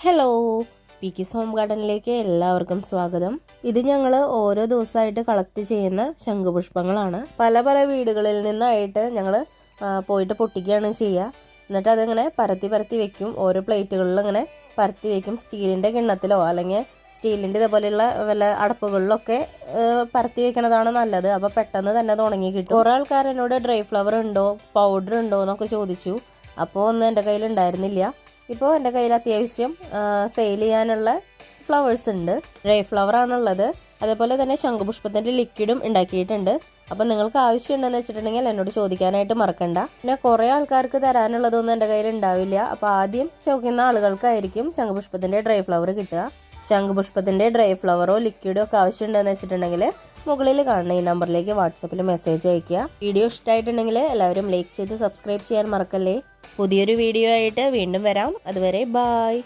Hello, പീക്കീസ് home ഗാർഡനിലേക്ക് എല്ലാവർക്കും സ്വാഗതം. ഇത് ഞങ്ങൾ ഓരോ ദിവസമായിട്ട് കളക്ട് ചെയ്യുന്ന ശംഖുപുഷ്പങ്ങളാണ്. പല പല വീടുകളിൽ നിന്നായിട്ട് ഞങ്ങൾ പോയിട്ട് പൊട്ടിക്കുകയാണ് ചെയ്യുക. എന്നിട്ട് അതിങ്ങനെ പരത്തി വെക്കും. ഓരോ പ്ലേറ്റുകളിലും ഇങ്ങനെ പരത്തി വെക്കും. സ്റ്റീലിൻ്റെ കിണ്ണത്തിലോ അല്ലെങ്കിൽ സ്റ്റീലിൻ്റെ ഇതേപോലെയുള്ള വല്ല അടപ്പുകളിലൊക്കെ പരത്തി വെക്കണതാണ് നല്ലത്. അപ്പോൾ പെട്ടെന്ന് തന്നെ അത് ഉണങ്ങി കിട്ടും. കുറേ ആൾക്കാർ എന്നോട് ഡ്രൈ ഫ്ലവർ ഉണ്ടോ, പൗഡർ ഉണ്ടോ എന്നൊക്കെ ചോദിച്ചു. അപ്പോൾ ഒന്നും എൻ്റെ കയ്യിൽ ഉണ്ടായിരുന്നില്ല. ഇപ്പോൾ എൻ്റെ കയ്യിൽ അത്യാവശ്യം സെയിൽ ചെയ്യാനുള്ള ഫ്ലവേഴ്സ് ഉണ്ട്. ഡ്രൈ ഫ്ലവർ ആണുള്ളത്. അതേപോലെ തന്നെ ശംഖുപുഷ്പത്തിൻ്റെ ലിക്വിഡും ഉണ്ടാക്കിയിട്ടുണ്ട്. അപ്പോൾ നിങ്ങൾക്ക് ആവശ്യമുണ്ടെന്ന് വെച്ചിട്ടുണ്ടെങ്കിൽ എന്നോട് ചോദിക്കാനായിട്ട് മറക്കണ്ട. പിന്നെ കുറേ ആൾക്കാർക്ക് തരാനുള്ളതൊന്നും എൻ്റെ കയ്യിൽ ഉണ്ടാവില്ല. അപ്പോൾ ആദ്യം ചോദിക്കുന്ന ആളുകൾക്കായിരിക്കും ശംഖുപുഷ്പത്തിൻ്റെ ഡ്രൈ ഫ്ലവർ കിട്ടുക. ശംഖുപുഷ്പത്തിൻ്റെ ഡ്രൈ ഫ്ലവറോ ലിക്വിഡോ ഒക്കെ ആവശ്യമുണ്ടെന്ന് വെച്ചിട്ടുണ്ടെങ്കിൽ മുകളിൽ കാണുന്ന ഈ നമ്പറിലേക്ക് വാട്സപ്പിൽ മെസ്സേജ് അയയ്ക്കുക. വീഡിയോ ഇഷ്ടമായിട്ടുണ്ടെങ്കിൽ എല്ലാവരും ലൈക്ക് ചെയ്ത് സബ്സ്ക്രൈബ് ചെയ്യാൻ മറക്കല്ലേ. പുതിയൊരു വീഡിയോ ആയിട്ട് വീണ്ടും വരാം. അതുവരെ ബായ്.